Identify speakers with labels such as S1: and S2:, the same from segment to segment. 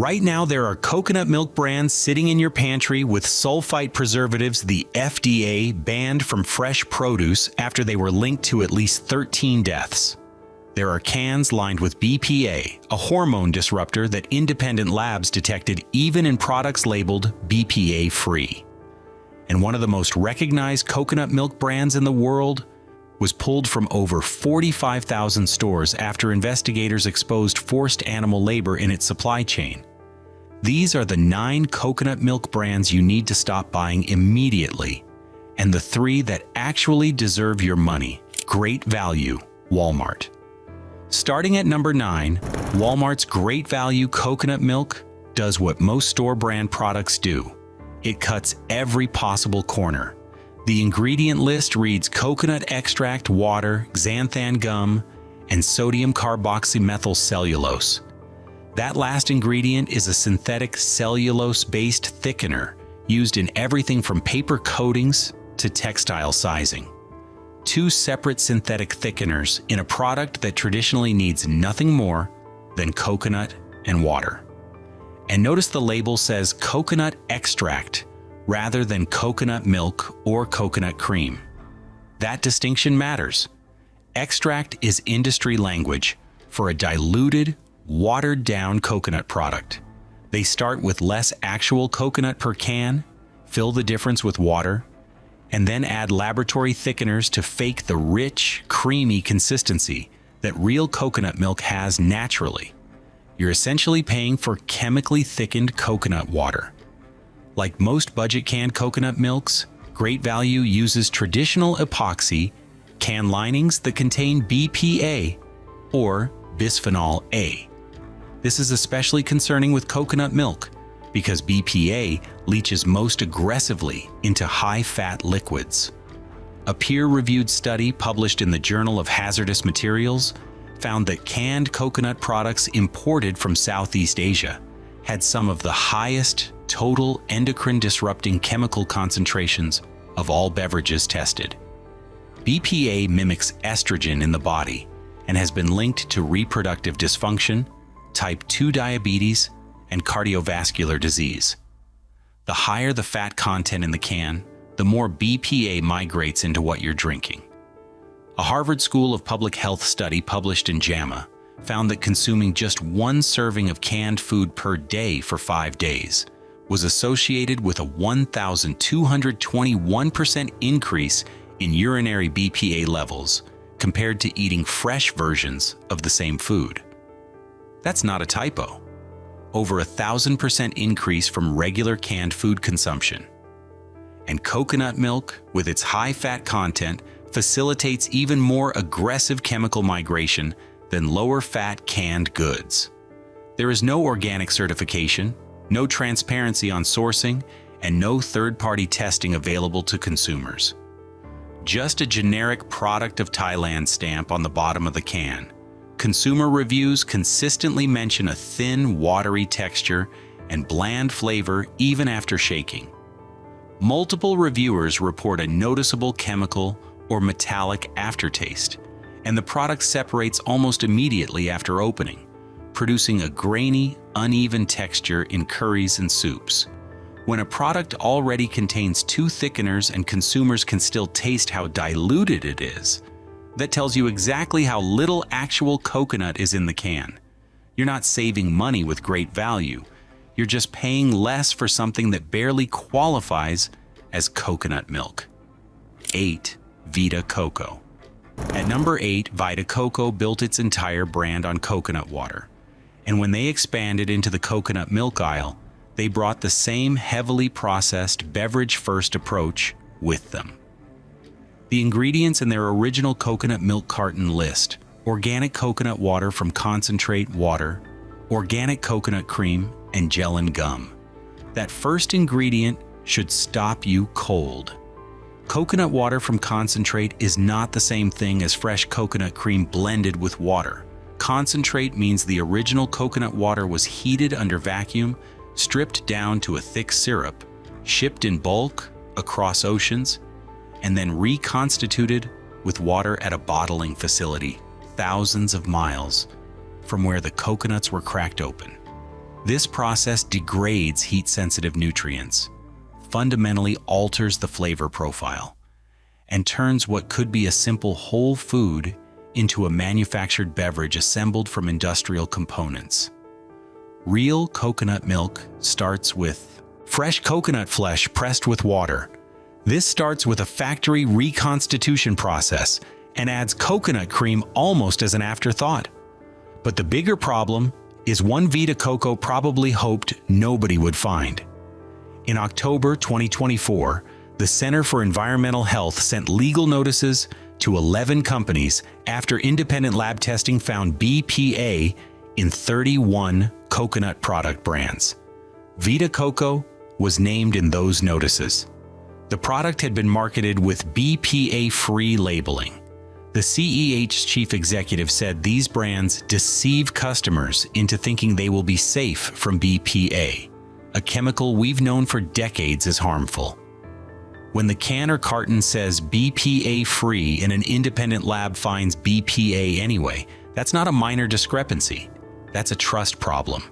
S1: Right now, there are coconut milk brands sitting in your pantry with sulfite preservatives the FDA banned from fresh produce after they were linked to at least 13 deaths. There are cans lined with BPA, a hormone disruptor that independent labs detected even in products labeled BPA-free. And one of the most recognized coconut milk brands in the world was pulled from over 45,000 stores after investigators exposed forced animal labor in its supply chain. These are the 9 coconut milk brands you need to stop buying immediately, and the 3 that actually deserve your money. Great value, Walmart. Starting at number 9, Walmart's Great Value Coconut Milk does what most store brand products do. It cuts every possible corner. The ingredient list reads coconut extract, water, xanthan gum, and sodium carboxymethyl cellulose. That last ingredient is a synthetic cellulose-based thickener used in everything from paper coatings to textile sizing. 2 separate synthetic thickeners in a product that traditionally needs nothing more than coconut and water. And notice the label says coconut extract rather than coconut milk or coconut cream. That distinction matters. Extract is industry language for a diluted, watered-down coconut product. They start with less actual coconut per can, fill the difference with water, and then add laboratory thickeners to fake the rich, creamy consistency that real coconut milk has naturally. You're essentially paying for chemically thickened coconut water. Like most budget canned coconut milks, Great Value uses traditional epoxy can linings that contain BPA or bisphenol A. This is especially concerning with coconut milk because BPA leaches most aggressively into high-fat liquids. A peer-reviewed study published in the Journal of Hazardous Materials found that canned coconut products imported from Southeast Asia had some of the highest total endocrine-disrupting chemical concentrations of all beverages tested. BPA mimics estrogen in the body and has been linked to reproductive dysfunction, type 2 diabetes, and cardiovascular disease. The higher the fat content in the can, the more BPA migrates into what you're drinking. A Harvard School of Public Health study published in JAMA found that consuming just 1 serving of canned food per day for 5 days was associated with a 1,221% increase in urinary BPA levels compared to eating fresh versions of the same food. That's not a typo. Over 1,000% increase from regular canned food consumption. And coconut milk, with its high fat content, facilitates even more aggressive chemical migration than lower fat canned goods. There is no organic certification, no transparency on sourcing, and no third-party testing available to consumers. Just a generic product of Thailand stamp on the bottom of the can. Consumer reviews consistently mention a thin, watery texture and bland flavor even after shaking. Multiple reviewers report a noticeable chemical or metallic aftertaste, and the product separates almost immediately after opening, producing a grainy, uneven texture in curries and soups. When a product already contains 2 thickeners and consumers can still taste how diluted it is, that tells you exactly how little actual coconut is in the can. You're not saving money with Great Value. You're just paying less for something that barely qualifies as coconut milk. 8. Vita Coco. At number 8, Vita Coco built its entire brand on coconut water. And when they expanded into the coconut milk aisle, they brought the same heavily processed beverage-first approach with them. The ingredients in their original coconut milk carton list: organic coconut water from concentrate water, organic coconut cream, and gel and gum. That first ingredient should stop you cold. Coconut water from concentrate is not the same thing as fresh coconut cream blended with water. Concentrate means the original coconut water was heated under vacuum, stripped down to a thick syrup, shipped in bulk across oceans, and then reconstituted with water at a bottling facility thousands of miles from where the coconuts were cracked open. This process degrades heat-sensitive nutrients, fundamentally alters the flavor profile, and turns what could be a simple whole food into a manufactured beverage assembled from industrial components. Real coconut milk starts with fresh coconut flesh pressed with water. This starts with a factory reconstitution process and adds coconut cream almost as an afterthought. But the bigger problem is one Vita Coco probably hoped nobody would find. In October 2024, the Center for Environmental Health sent legal notices to 11 companies after independent lab testing found BPA in 31 coconut product brands. Vita Coco was named in those notices. The product had been marketed with BPA-free labeling. The CEH's chief executive said these brands deceive customers into thinking they will be safe from BPA, a chemical we've known for decades is harmful. When the can or carton says BPA-free and an independent lab finds BPA anyway, that's not a minor discrepancy. That's a trust problem.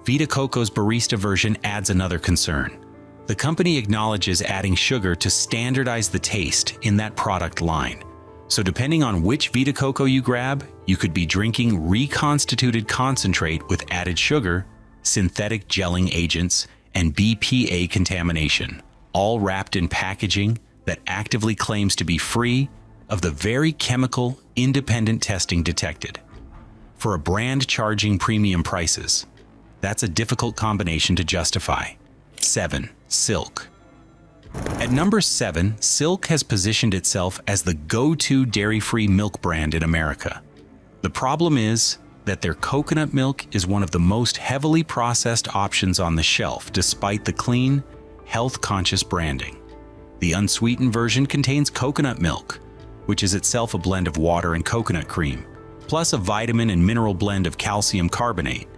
S1: Vita Coco's barista version adds another concern. The company acknowledges adding sugar to standardize the taste in that product line. So depending on which Vita Coco you grab, you could be drinking reconstituted concentrate with added sugar, synthetic gelling agents, and BPA contamination, all wrapped in packaging that actively claims to be free of the very chemical independent testing detected. For a brand charging premium prices, that's a difficult combination to justify. 7. Silk. At number 7, Silk has positioned itself as the go-to dairy-free milk brand in America. The problem is that their coconut milk is one of the most heavily processed options on the shelf, despite the clean, health-conscious branding. The unsweetened version contains coconut milk, which is itself a blend of water and coconut cream, plus a vitamin and mineral blend of calcium carbonate,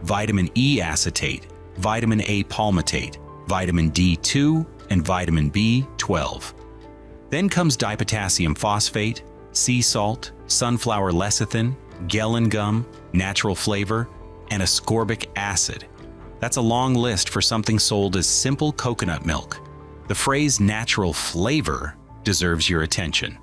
S1: vitamin E acetate, vitamin A palmitate, vitamin D2, and vitamin B12. Then comes dipotassium phosphate, sea salt, sunflower lecithin, gellan gum, natural flavor, and ascorbic acid. That's a long list for something sold as simple coconut milk. The phrase natural flavor deserves your attention.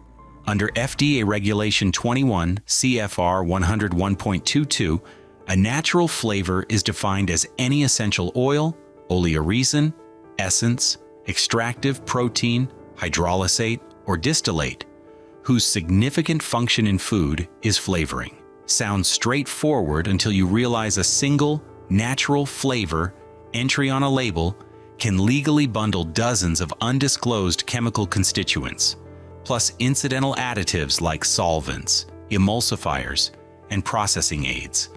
S1: Under FDA Regulation 21 CFR 101.22, a natural flavor is defined as any essential oil, oleoresin, essence, extractive protein, hydrolysate, or distillate, whose significant function in food is flavoring. Sounds straightforward until you realize a single, natural flavor entry on a label can legally bundle dozens of undisclosed chemical constituents, plus incidental additives like solvents, emulsifiers, and processing aids.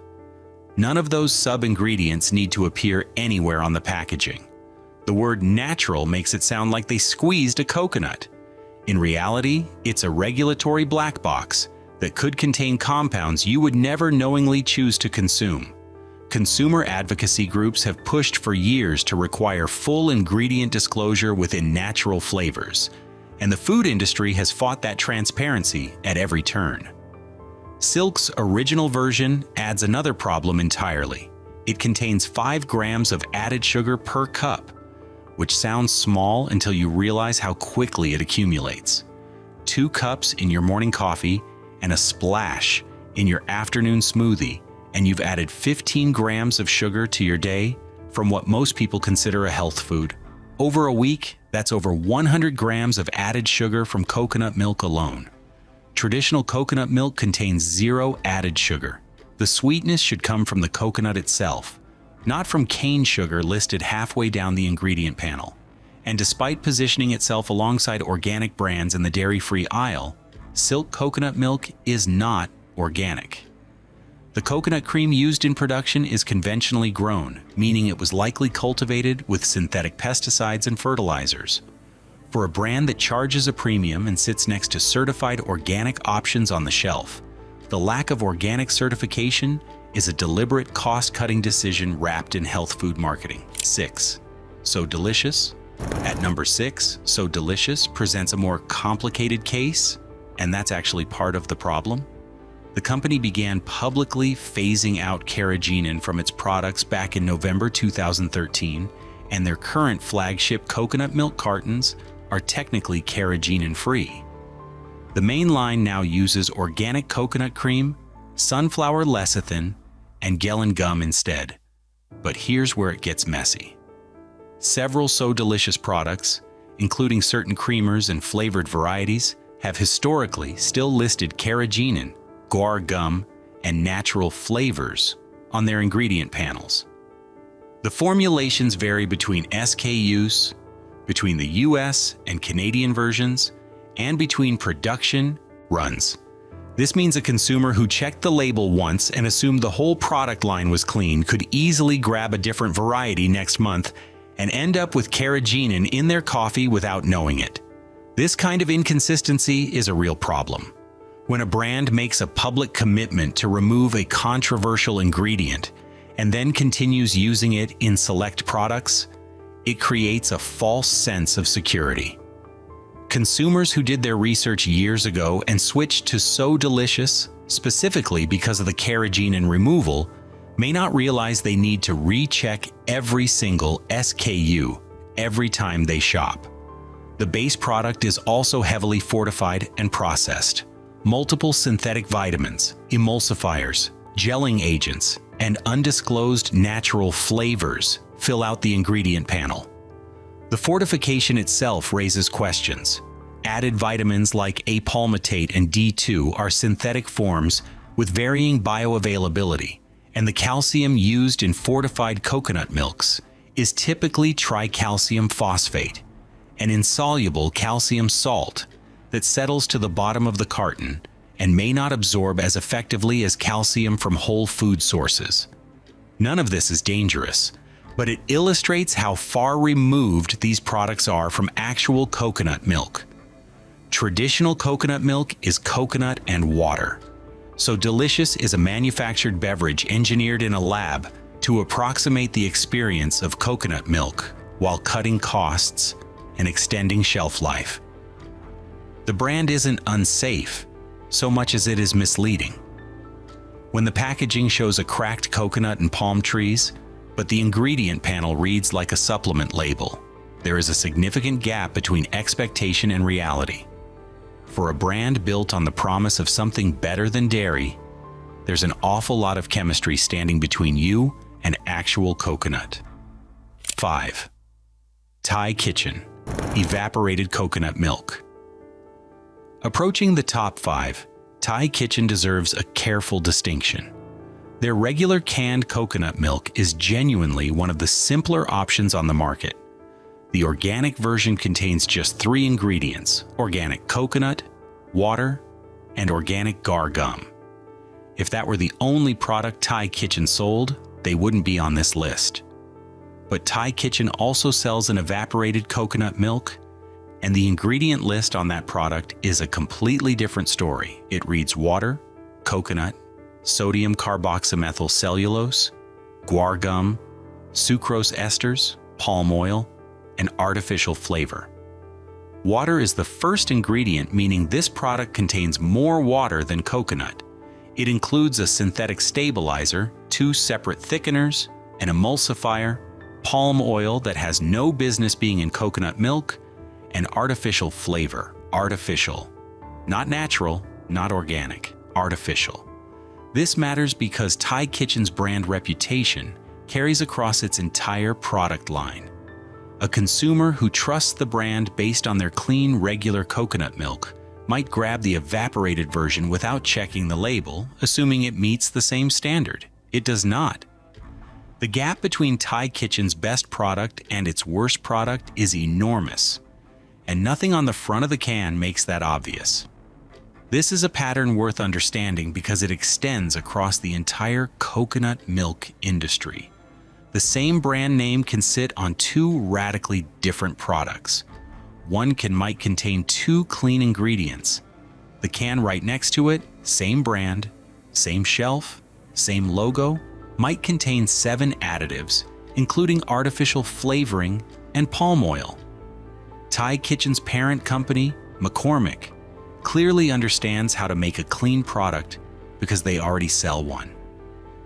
S1: None of those sub-ingredients need to appear anywhere on the packaging. The word natural makes it sound like they squeezed a coconut. In reality, it's a regulatory black box that could contain compounds you would never knowingly choose to consume. Consumer advocacy groups have pushed for years to require full ingredient disclosure within natural flavors, and the food industry has fought that transparency at every turn. Silk's original version adds another problem entirely. It contains 5 grams of added sugar per cup, which sounds small until you realize how quickly it accumulates. 2 cups in your morning coffee and a splash in your afternoon smoothie, and you've added 15 grams of sugar to your day from what most people consider a health food. Over a week, that's over 100 grams of added sugar from coconut milk alone. Traditional coconut milk contains 0 added sugar. The sweetness should come from the coconut itself, not from cane sugar listed halfway down the ingredient panel. And despite positioning itself alongside organic brands in the dairy-free aisle, Silk coconut milk is not organic. The coconut cream used in production is conventionally grown, meaning it was likely cultivated with synthetic pesticides and fertilizers. For a brand that charges a premium and sits next to certified organic options on the shelf, the lack of organic certification is a deliberate cost-cutting decision wrapped in health food marketing. 6. So Delicious? At number 6, So Delicious presents a more complicated case, and that's actually part of the problem. The company began publicly phasing out carrageenan from its products back in November 2013, and their current flagship coconut milk cartons are technically carrageenan-free. The main line now uses organic coconut cream, sunflower lecithin, and gellan gum instead. But here's where it gets messy. Several So Delicious products, including certain creamers and flavored varieties, have historically still listed carrageenan, guar gum, and natural flavors on their ingredient panels. The formulations vary between SKUs, between the US and Canadian versions, and between production runs. This means a consumer who checked the label once and assumed the whole product line was clean could easily grab a different variety next month and end up with carrageenan in their coffee without knowing it. This kind of inconsistency is a real problem. When a brand makes a public commitment to remove a controversial ingredient and then continues using it in select products, it creates a false sense of security. Consumers who did their research years ago and switched to So Delicious, specifically because of the carrageenan removal, may not realize they need to recheck every single SKU every time they shop. The base product is also heavily fortified and processed. Multiple synthetic vitamins, emulsifiers, gelling agents, and undisclosed natural flavors fill out the ingredient panel. The fortification itself raises questions. Added vitamins like apalmitate and D2 are synthetic forms with varying bioavailability, and the calcium used in fortified coconut milks is typically tricalcium phosphate, an insoluble calcium salt that settles to the bottom of the carton and may not absorb as effectively as calcium from whole food sources. None of this is dangerous, but it illustrates how far removed these products are from actual coconut milk. Traditional coconut milk is coconut and water. So Delicious is a manufactured beverage engineered in a lab to approximate the experience of coconut milk while cutting costs and extending shelf life. The brand isn't unsafe so much as it is misleading. When the packaging shows a cracked coconut and palm trees, but the ingredient panel reads like a supplement label, there is a significant gap between expectation and reality. For a brand built on the promise of something better than dairy, there's an awful lot of chemistry standing between you and actual coconut. 5. Thai Kitchen Evaporated Coconut Milk. Approaching the top 5, Thai Kitchen deserves a careful distinction. Their regular canned coconut milk is genuinely one of the simpler options on the market. The organic version contains just 3 ingredients: organic coconut, water, and organic guar gum. If that were the only product Thai Kitchen sold, they wouldn't be on this list. But Thai Kitchen also sells an evaporated coconut milk, and the ingredient list on that product is a completely different story. It reads water, coconut, sodium carboxymethyl cellulose, guar gum, sucrose esters, palm oil, and artificial flavor. Water is the first ingredient, meaning this product contains more water than coconut. It includes a synthetic stabilizer, 2 separate thickeners, an emulsifier, palm oil that has no business being in coconut milk, and artificial flavor. Artificial. Not natural, not organic. Artificial. This matters because Thai Kitchen's brand reputation carries across its entire product line. A consumer who trusts the brand based on their clean, regular coconut milk might grab the evaporated version without checking the label, assuming it meets the same standard. It does not. The gap between Thai Kitchen's best product and its worst product is enormous, and nothing on the front of the can makes that obvious. This is a pattern worth understanding because it extends across the entire coconut milk industry. The same brand name can sit on 2 radically different products. One might contain 2 clean ingredients. The can right next to it, same brand, same shelf, same logo, might contain 7 additives, including artificial flavoring and palm oil. Thai Kitchen's parent company, McCormick, clearly understands how to make a clean product because they already sell one.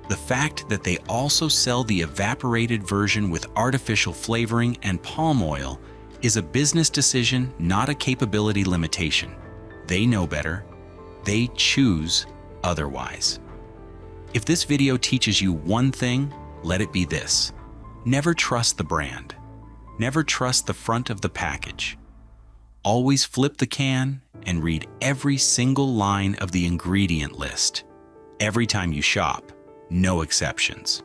S1: The fact that they also sell the evaporated version with artificial flavoring and palm oil is a business decision, not a capability limitation. They know better. They choose otherwise. If this video teaches you one thing, let it be this. Never trust the brand. Never trust the front of the package. Always flip the can and read every single line of the ingredient list. Every time you shop, no exceptions.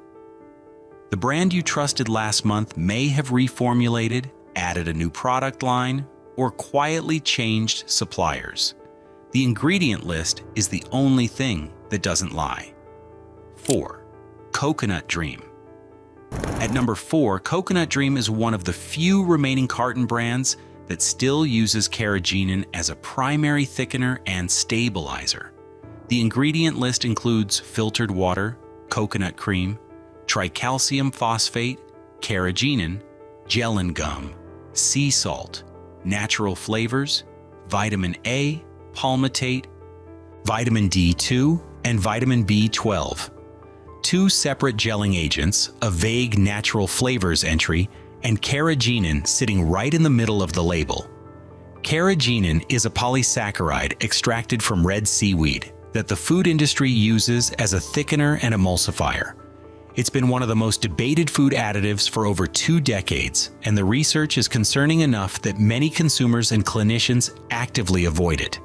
S1: The brand you trusted last month may have reformulated, added a new product line, or quietly changed suppliers. The ingredient list is the only thing that doesn't lie. 4. Coconut Dream. At number 4, Coconut Dream is one of the few remaining carton brands that still uses carrageenan as a primary thickener and stabilizer. The ingredient list includes filtered water, coconut cream, tricalcium phosphate, carrageenan, gellan gum, sea salt, natural flavors, vitamin A, palmitate, vitamin D2, and vitamin B12. 2 separate gelling agents, a vague natural flavors entry, and carrageenan sitting right in the middle of the label. Carrageenan is a polysaccharide extracted from red seaweed that the food industry uses as a thickener and emulsifier. It's been one of the most debated food additives for over 2 decades, and the research is concerning enough that many consumers and clinicians actively avoid it.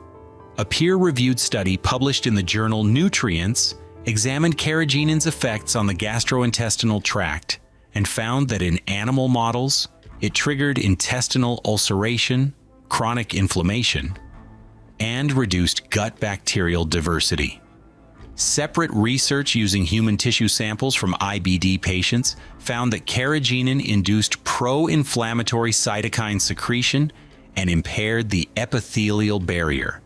S1: A peer-reviewed study published in the journal Nutrients examined carrageenan's effects on the gastrointestinal tract and found that in animal models, it triggered intestinal ulceration, chronic inflammation, and reduced gut bacterial diversity. Separate research using human tissue samples from IBD patients found that carrageenan induced pro-inflammatory cytokine secretion and impaired the epithelial barrier,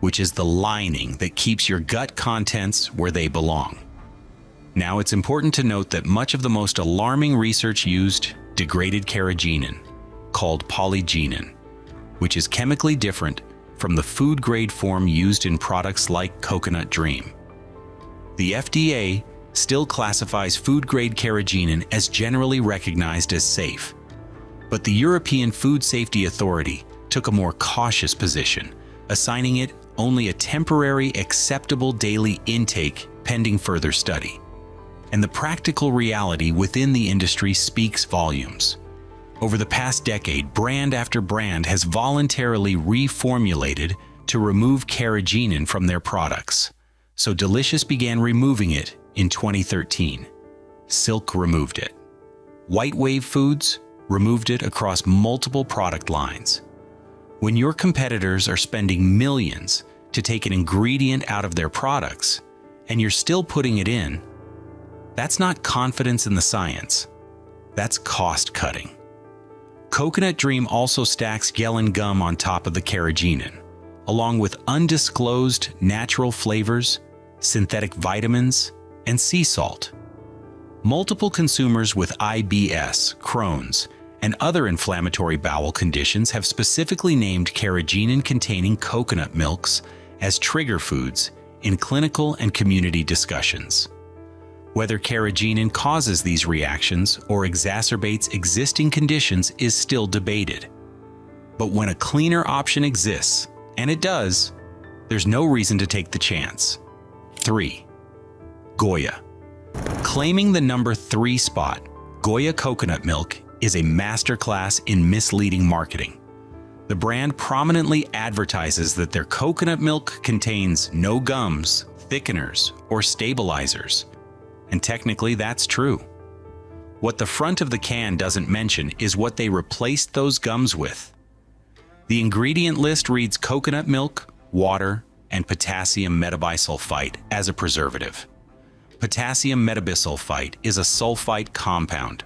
S1: which is the lining that keeps your gut contents where they belong. Now, it's important to note that much of the most alarming research used degraded carrageenan, called polygenine, which is chemically different from the food-grade form used in products like Coconut Dream. The FDA still classifies food-grade carrageenan as generally recognized as safe, but the European Food Safety Authority took a more cautious position, assigning it only a temporary acceptable daily intake pending further study. And the practical reality within the industry speaks volumes. Over the past decade, brand after brand has voluntarily reformulated to remove carrageenan from their products. So Delicious began removing it in 2013. Silk removed it. White Wave Foods removed it across multiple product lines. When your competitors are spending millions to take an ingredient out of their products, and you're still putting it in, that's not confidence in the science. That's cost cutting. Coconut Dream also stacks gellan gum on top of the carrageenan, along with undisclosed natural flavors, synthetic vitamins, and sea salt. Multiple consumers with IBS, Crohn's, and other inflammatory bowel conditions have specifically named carrageenan-containing coconut milks as trigger foods in clinical and community discussions. Whether carrageenan causes these reactions or exacerbates existing conditions is still debated. But when a cleaner option exists, and it does, there's no reason to take the chance. 3. Goya. Claiming the number 3 spot, Goya coconut milk is a masterclass in misleading marketing. The brand prominently advertises that their coconut milk contains no gums, thickeners, or stabilizers. And technically, that's true. What the front of the can doesn't mention is what they replaced those gums with. The ingredient list reads coconut milk, water, and potassium metabisulfite as a preservative. Potassium metabisulfite is a sulfite compound,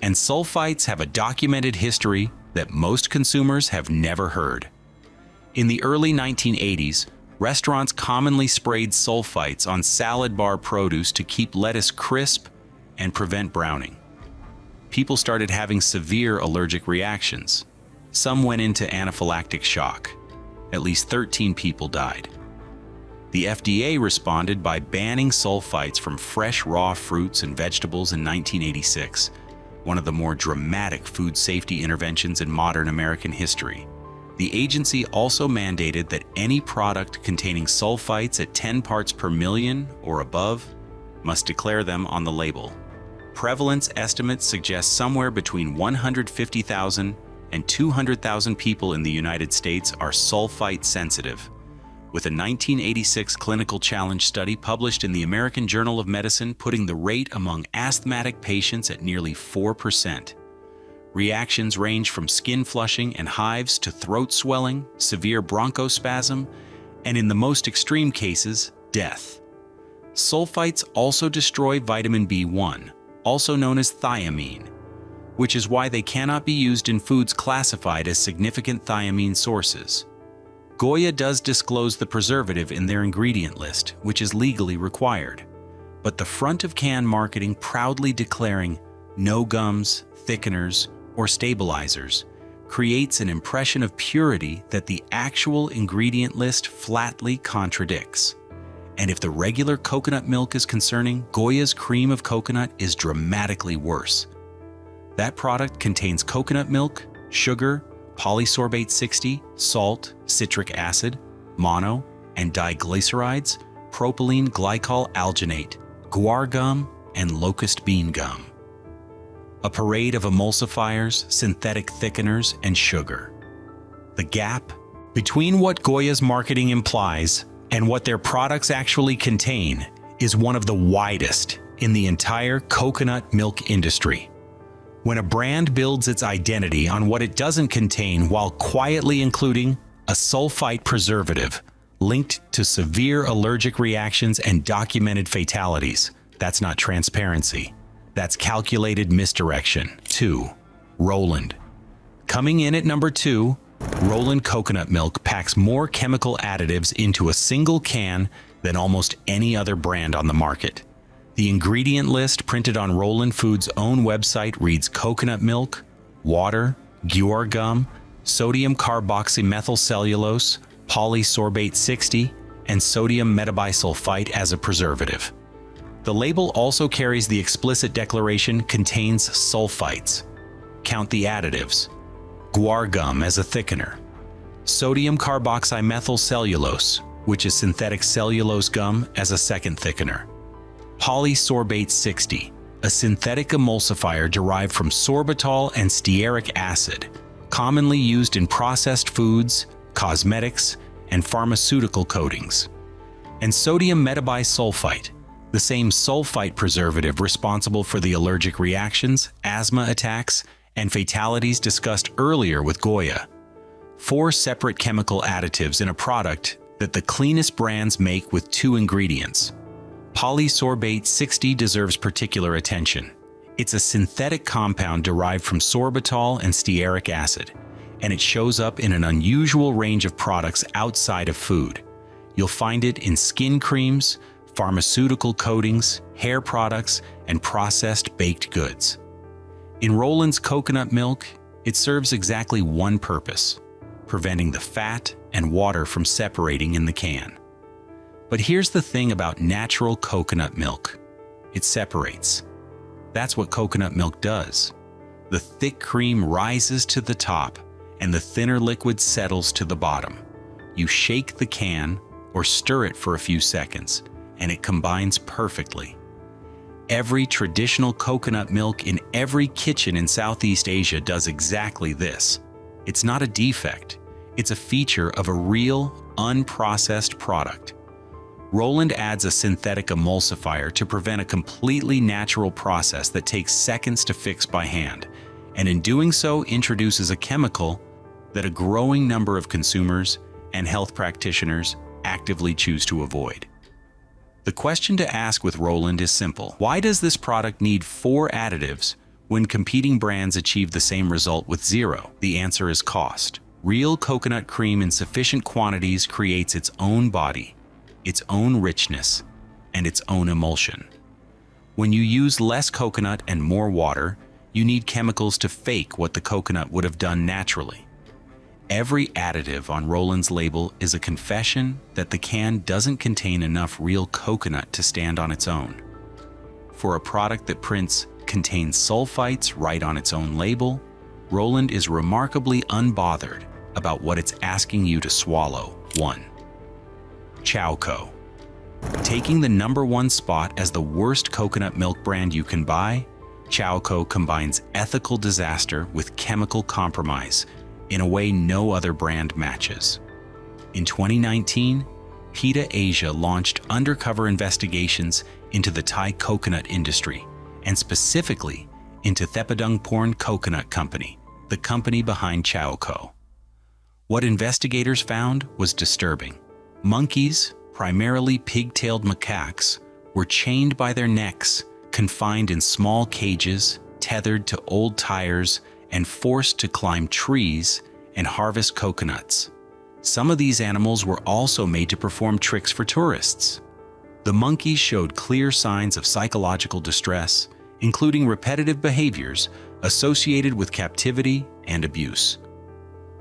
S1: and sulfites have a documented history that most consumers have never heard. In the early 1980s, restaurants commonly sprayed sulfites on salad bar produce to keep lettuce crisp and prevent browning. People started having severe allergic reactions. Some went into anaphylactic shock. At least 13 people died. The FDA responded by banning sulfites from fresh raw fruits and vegetables in 1986, one of the more dramatic food safety interventions in modern American history. The agency also mandated that any product containing sulfites at 10 parts per million or above must declare them on the label. Prevalence estimates suggest somewhere between 150,000 and 200,000 people in the United States are sulfite sensitive, with a 1986 clinical challenge study published in the American Journal of Medicine putting the rate among asthmatic patients at nearly 4%. Reactions range from skin flushing and hives to throat swelling, severe bronchospasm, and in the most extreme cases, death. Sulfites also destroy vitamin B1, also known as thiamine, which is why they cannot be used in foods classified as significant thiamine sources. Goya does disclose the preservative in their ingredient list, which is legally required, but the front of can marketing proudly declaring no gums, thickeners, or stabilizers creates an impression of purity that the actual ingredient list flatly contradicts. And if the regular coconut milk is concerning, Goya's cream of coconut is dramatically worse. That product contains coconut milk, sugar, polysorbate 60, salt, citric acid, mono and diglycerides, propylene glycol alginate, guar gum, and locust bean gum. A parade of emulsifiers, synthetic thickeners, and sugar. The gap between what Goya's marketing implies and what their products actually contain is one of the widest in the entire coconut milk industry. When a brand builds its identity on what it doesn't contain while quietly including a sulfite preservative linked to severe allergic reactions and documented fatalities, that's not transparency. That's calculated misdirection. 2. Roland. Coming in at number 2, Roland coconut milk packs more chemical additives into a single can than almost any other brand on the market. The ingredient list printed on Roland Foods' own website reads coconut milk, water, guar gum, sodium carboxymethylcellulose, polysorbate 60, and sodium metabisulfite as a preservative. The label also carries the explicit declaration contains sulfites. Count the additives. Guar gum as a thickener. Sodium carboxymethylcellulose, which is synthetic cellulose gum, as a second thickener. Polysorbate 60, a synthetic emulsifier derived from sorbitol and stearic acid, commonly used in processed foods, cosmetics, and pharmaceutical coatings. And sodium metabisulfite, the same sulfite preservative responsible for the allergic reactions, asthma attacks, and fatalities discussed earlier with Goya. 4 separate chemical additives in a product that the cleanest brands make with 2 ingredients. Polysorbate 60 deserves particular attention. It's a synthetic compound derived from sorbitol and stearic acid, and it shows up in an unusual range of products outside of food. You'll find it in skin creams, pharmaceutical coatings, hair products, and processed baked goods. In Roland's coconut milk, it serves exactly one purpose: preventing the fat and water from separating in the can. But here's the thing about natural coconut milk. It separates. That's what coconut milk does. The thick cream rises to the top, and the thinner liquid settles to the bottom. You shake the can or stir it for a few seconds, and it combines perfectly. Every traditional coconut milk in every kitchen in Southeast Asia does exactly this. It's not a defect. It's a feature of a real, unprocessed product. Roland adds a synthetic emulsifier to prevent a completely natural process that takes seconds to fix by hand, and in doing so introduces a chemical that a growing number of consumers and health practitioners actively choose to avoid. The question to ask with Roland is simple. Why does this product need 4 additives when competing brands achieve the same result with 0? The answer is cost. Real coconut cream in sufficient quantities creates its own body, its own richness, and its own emulsion. When you use less coconut and more water, you need chemicals to fake what the coconut would have done naturally. Every additive on Roland's label is a confession that the can doesn't contain enough real coconut to stand on its own. For a product that prints "contains sulfites" right on its own label, Roland is remarkably unbothered about what it's asking you to swallow. 1. Chowco. Taking the #1 spot as the worst coconut milk brand you can buy, Chowco combines ethical disaster with chemical compromise in a way no other brand matches. In 2019, PETA Asia launched undercover investigations into the Thai coconut industry, and specifically into Theppadungporn Coconut Company, the company behind Chowco. What investigators found was disturbing. Monkeys, primarily pig-tailed macaques, were chained by their necks, confined in small cages, tethered to old tires, and forced to climb trees and harvest coconuts. Some of these animals were also made to perform tricks for tourists. The monkeys showed clear signs of psychological distress, including repetitive behaviors associated with captivity and abuse.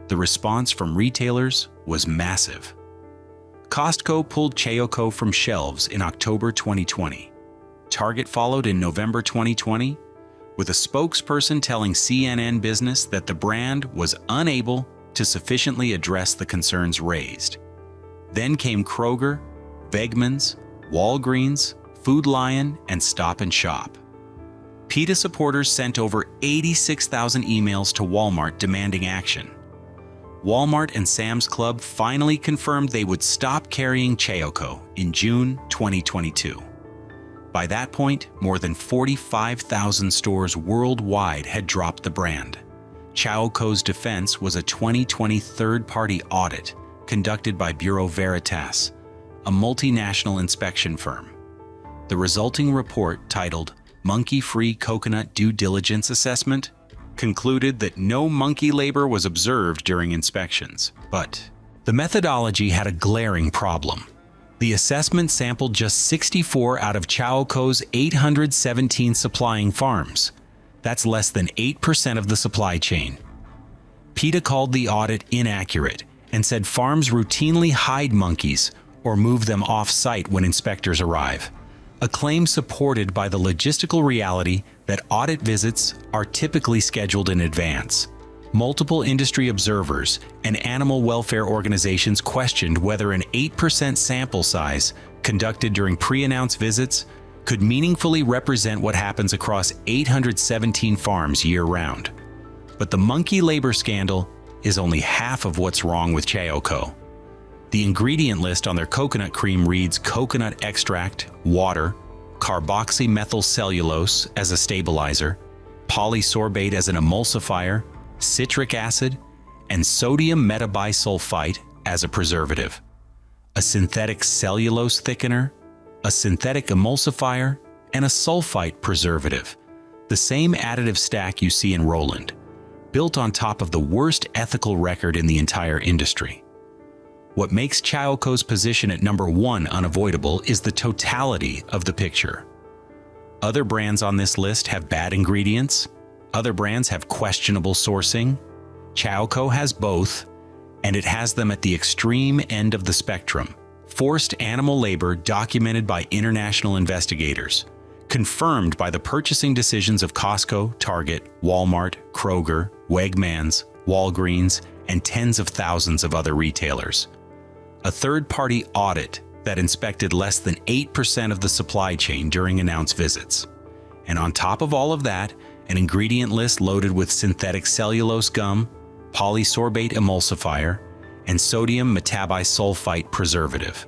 S1: The response from retailers was massive. Costco pulled Chowco from shelves in October 2020. Target followed in November 2020, with a spokesperson telling CNN Business that the brand was unable to sufficiently address the concerns raised. Then came Kroger, Wegmans, Walgreens, Food Lion, and Stop & Shop. PETA supporters sent over 86,000 emails to Walmart demanding action. Walmart and Sam's Club finally confirmed they would stop carrying Chowco in June 2022. By that point, more than 45,000 stores worldwide had dropped the brand. Chowco's defense was a 2020 third-party audit conducted by Bureau Veritas, a multinational inspection firm. The resulting report, titled Monkey-Free Coconut Due Diligence Assessment, concluded that no monkey labor was observed during inspections. But the methodology had a glaring problem. The assessment sampled just 64 out of Chowco's 817 supplying farms. That's less than 8% of the supply chain. PETA called the audit inaccurate and said farms routinely hide monkeys or move them off-site when inspectors arrive, a claim supported by the logistical reality that audit visits are typically scheduled in advance. Multiple industry observers and animal welfare organizations questioned whether an 8% sample size conducted during pre-announced visits could meaningfully represent what happens across 817 farms year-round. But the monkey labor scandal is only half of what's wrong with Chowco. The ingredient list on their coconut cream reads coconut extract, water, carboxymethylcellulose as a stabilizer, polysorbate as an emulsifier, citric acid, and sodium metabisulfite as a preservative, a synthetic cellulose thickener, a synthetic emulsifier, and a sulfite preservative, the same additive stack you see in Roland, built on top of the worst ethical record in the entire industry. What makes Chowco's position at #1 unavoidable is the totality of the picture. Other brands on this list have bad ingredients. Other brands have questionable sourcing. Chowco has both, and it has them at the extreme end of the spectrum. Forced animal labor documented by international investigators, confirmed by the purchasing decisions of Costco, Target, Walmart, Kroger, Wegmans, Walgreens, and tens of thousands of other retailers. A third-party audit that inspected less than 8% of the supply chain during announced visits. And on top of all of that, an ingredient list loaded with synthetic cellulose gum, polysorbate emulsifier, and sodium metabisulfite preservative.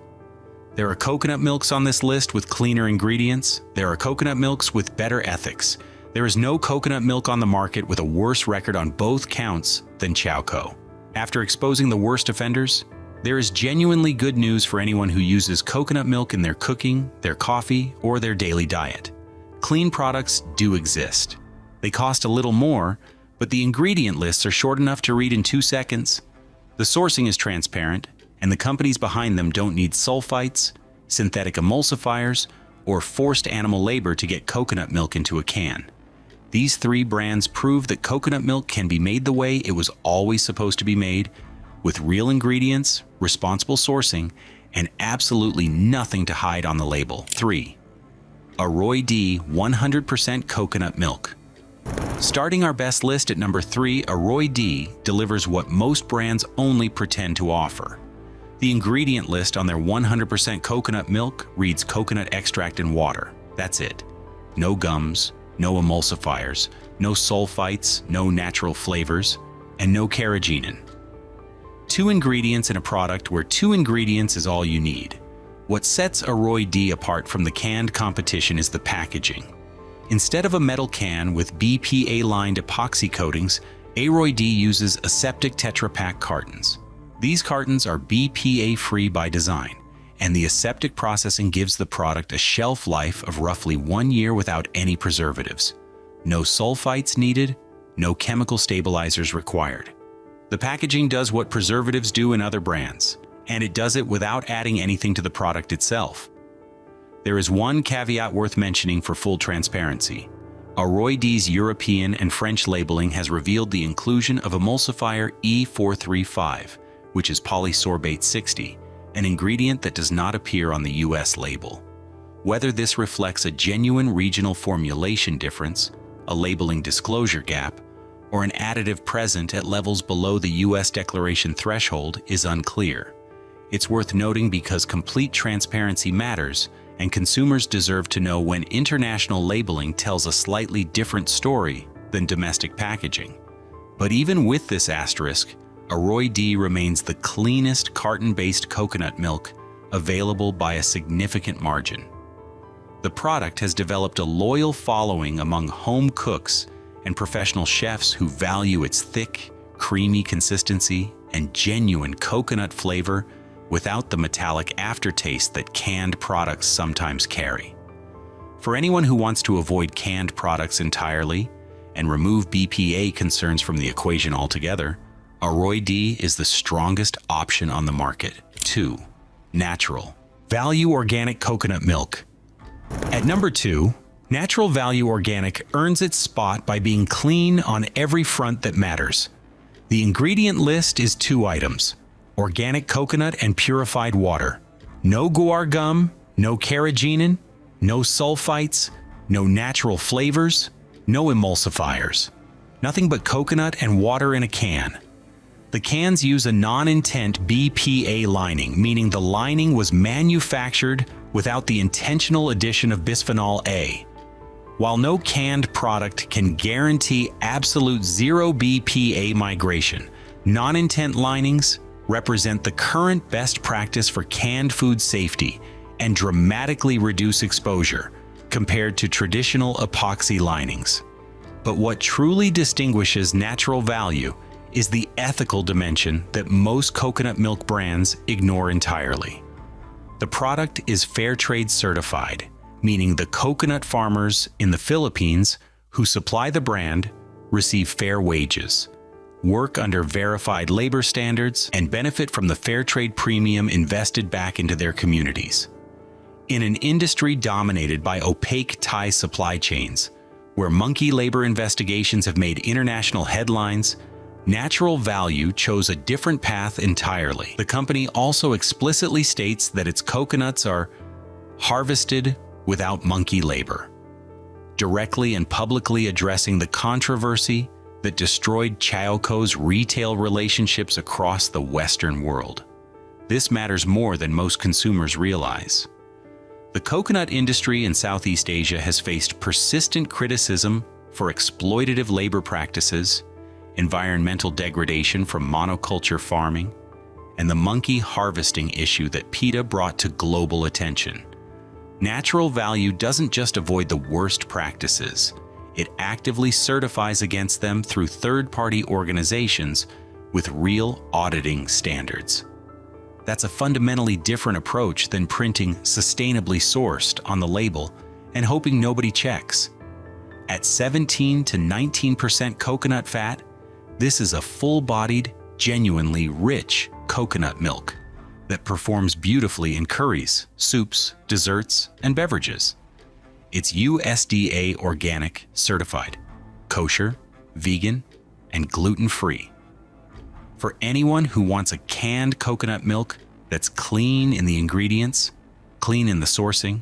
S1: There are coconut milks on this list with cleaner ingredients. There are coconut milks with better ethics. There is no coconut milk on the market with a worse record on both counts than Chowco. After exposing the worst offenders, there is genuinely good news for anyone who uses coconut milk in their cooking, their coffee, or their daily diet. Clean products do exist. They cost a little more, but the ingredient lists are short enough to read in 2 seconds. The sourcing is transparent, and the companies behind them don't need sulfites, synthetic emulsifiers, or forced animal labor to get coconut milk into a can. These 3 brands prove that coconut milk can be made the way it was always supposed to be made, with real ingredients, responsible sourcing, and absolutely nothing to hide on the label. 3. Aroy 100% coconut milk. Starting our best list at number 3, Aroy delivers what most brands only pretend to offer. The ingredient list on their 100% coconut milk reads coconut extract and water. That's it. No gums, no emulsifiers, no sulfites, no natural flavors, and no carrageenan. 2 ingredients in a product where 2 ingredients is all you need. What sets Aroy apart from the canned competition is the packaging. Instead of a metal can with BPA-lined epoxy coatings, Aroy uses aseptic Tetra Pak cartons. These cartons are BPA-free by design, and the aseptic processing gives the product a shelf life of roughly 1 year without any preservatives. No sulfites needed, no chemical stabilizers required. The packaging does what preservatives do in other brands, and it does it without adding anything to the product itself. There is one caveat worth mentioning for full transparency. Aroy's European and French labeling has revealed the inclusion of emulsifier E435, which is polysorbate 60, an ingredient that does not appear on the US label. Whether this reflects a genuine regional formulation difference, a labeling disclosure gap, or an additive present at levels below the US declaration threshold is unclear. It's worth noting because complete transparency matters, and consumers deserve to know when international labeling tells a slightly different story than domestic packaging. But even with this asterisk, Aroy remains the cleanest carton-based coconut milk available by a significant margin. The product has developed a loyal following among home cooks and professional chefs who value its thick, creamy consistency and genuine coconut flavor without the metallic aftertaste that canned products sometimes carry. For anyone who wants to avoid canned products entirely and remove BPA concerns from the equation altogether, Aroy is the strongest option on the market. 2. Natural Value Organic Coconut Milk. At number 2, Natural Value Organic earns its spot by being clean on every front that matters. The ingredient list is 2 items: organic coconut and purified water. No guar gum, no carrageenan, no sulfites, no natural flavors, no emulsifiers. Nothing but coconut and water in a can. The cans use a non-intent BPA lining, meaning the lining was manufactured without the intentional addition of bisphenol A. While no canned product can guarantee absolute zero BPA migration, non-intent linings represent the current best practice for canned food safety and dramatically reduce exposure compared to traditional epoxy linings. But what truly distinguishes Natural Value is the ethical dimension that most coconut milk brands ignore entirely. The product is fair trade certified, meaning the coconut farmers in the Philippines who supply the brand receive fair wages, work under verified labor standards, and benefit from the fair trade premium invested back into their communities. In an industry dominated by opaque Thai supply chains, where monkey labor investigations have made international headlines, Natural Value chose a different path entirely. The company also explicitly states that its coconuts are harvested without monkey labor, directly and publicly addressing the controversy that destroyed Chaoko's retail relationships across the Western world. This matters more than most consumers realize. The coconut industry in Southeast Asia has faced persistent criticism for exploitative labor practices, environmental degradation from monoculture farming, and the monkey harvesting issue that PETA brought to global attention. Natural Value doesn't just avoid the worst practices, it actively certifies against them through third-party organizations with real auditing standards. That's a fundamentally different approach than printing "sustainably sourced" on the label and hoping nobody checks. At 17 to 19% coconut fat, this is a full-bodied, genuinely rich coconut milk that performs beautifully in curries, soups, desserts, and beverages. It's USDA organic certified, kosher, vegan, and gluten-free. For anyone who wants a canned coconut milk that's clean in the ingredients, clean in the sourcing,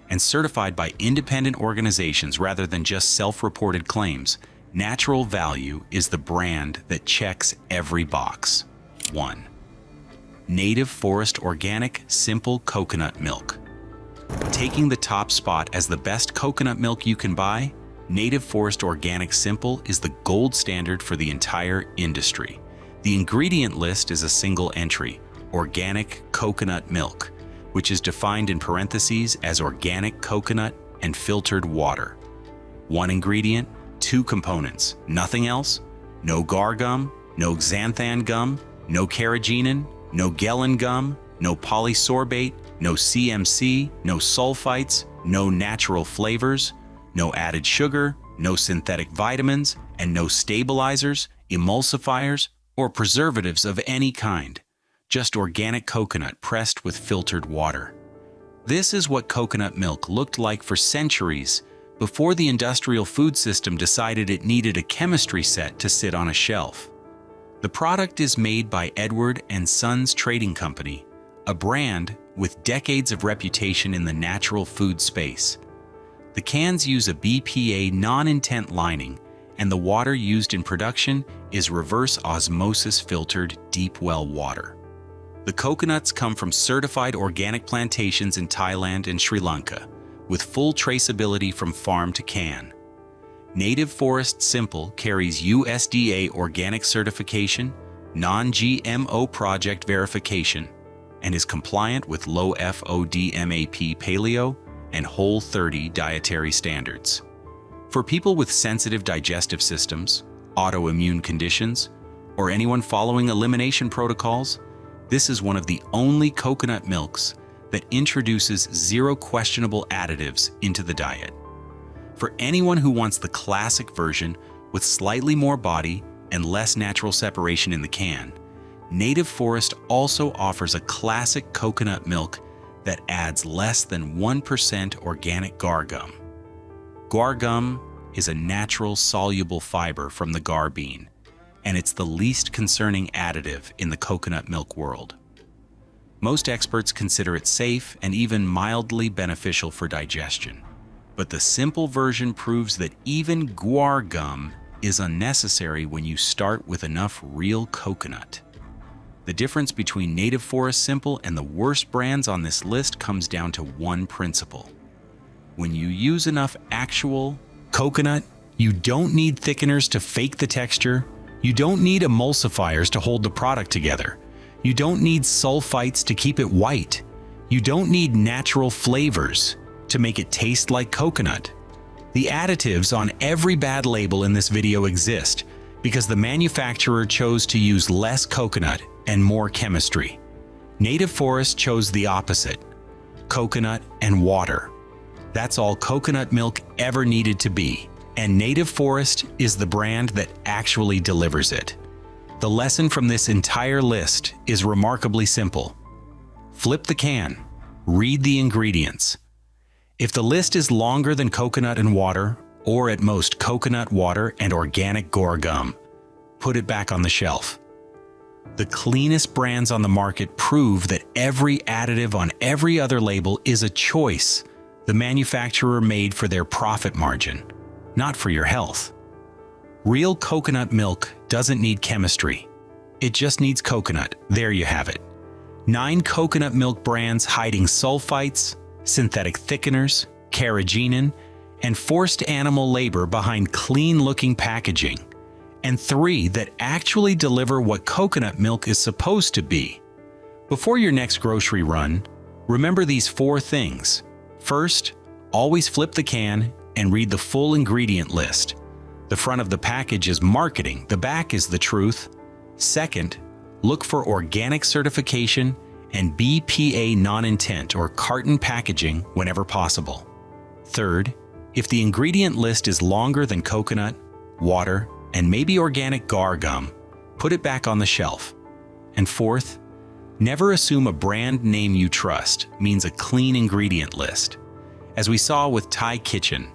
S1: and certified by independent organizations rather than just self-reported claims, Natural Value is the brand that checks every box. 1. Native Forest Organic Simple Coconut Milk. Taking the top spot as the best coconut milk you can buy, Native Forest Organic Simple is the gold standard for the entire industry. The ingredient list is a single entry, organic coconut milk, which is defined in parentheses as organic coconut and filtered water. 1 ingredient, 2 components, nothing else, no gar gum, no xanthan gum, no carrageenan, no gellan gum, no polysorbate, no CMC, no sulfites, no natural flavors, no added sugar, no synthetic vitamins, and no stabilizers, emulsifiers, or preservatives of any kind. Just organic coconut pressed with filtered water. This is what coconut milk looked like for centuries before the industrial food system decided it needed a chemistry set to sit on a shelf. The product is made by Edward and Sons Trading Company, a brand with decades of reputation in the natural food space. The cans use a BPA non-intent lining, and the water used in production is reverse osmosis filtered deep well water. The coconuts come from certified organic plantations in Thailand and Sri Lanka, with full traceability from farm to can. Native Forest Simple carries USDA organic certification, non-GMO project verification, and is compliant with low FODMAP paleo and Whole30 dietary standards. For people with sensitive digestive systems, autoimmune conditions, or anyone following elimination protocols, this is one of the only coconut milks that introduces 0 questionable additives into the diet. For anyone who wants the classic version with slightly more body and less natural separation in the can, Native Forest also offers a classic coconut milk that adds less than 1% organic gar gum. Gar gum is a natural soluble fiber from the gar bean, and it's the least concerning additive in the coconut milk world. Most experts consider it safe and even mildly beneficial for digestion, but the simple version proves that even guar gum is unnecessary when you start with enough real coconut. The difference between Native Forest Simple and the worst brands on this list comes down to one principle. When you use enough actual coconut, you don't need thickeners to fake the texture, you don't need emulsifiers to hold the product together, you don't need sulfites to keep it white, you don't need natural flavors to make it taste like coconut. The additives on every bad label in this video exist because the manufacturer chose to use less coconut and more chemistry. Native Forest chose the opposite: coconut and water. That's all coconut milk ever needed to be, and Native Forest is the brand that actually delivers it. The lesson from this entire list is remarkably simple. Flip the can, read the ingredients. If the list is longer than coconut and water, or at most coconut water and organic guar gum, put it back on the shelf. The cleanest brands on the market prove that every additive on every other label is a choice the manufacturer made for their profit margin, not for your health. Real coconut milk doesn't need chemistry. It just needs coconut. There you have it. 9 coconut milk brands hiding sulfites, synthetic thickeners, carrageenan, and forced animal labor behind clean-looking packaging, and 3 that actually deliver what coconut milk is supposed to be. Before your next grocery run, remember these 4 things. First, always flip the can and read the full ingredient list. The front of the package is marketing, the back is the truth. Second, look for organic certification and BPA non-intent or carton packaging whenever possible. Third, if the ingredient list is longer than coconut, water, and maybe organic guar gum, put it back on the shelf. And fourth, never assume a brand name you trust means a clean ingredient list. As we saw with Thai Kitchen,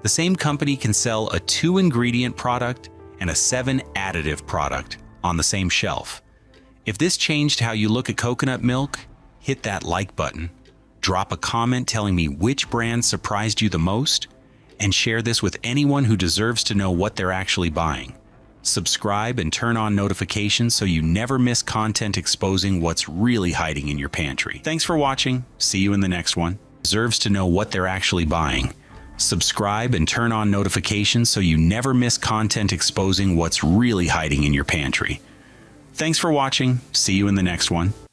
S1: the same company can sell a 2-ingredient product and a 7-additive product on the same shelf. If this changed how you look at coconut milk, hit that like button, drop a comment telling me which brand surprised you the most, and share this with anyone who deserves to know what they're actually buying. Subscribe and turn on notifications so you never miss content exposing what's really hiding in your pantry. Thanks for watching. See you in the next one. Deserves to know what they're actually buying. Subscribe and turn on notifications so you never miss content exposing what's really hiding in your pantry. Thanks for watching. See you in the next one.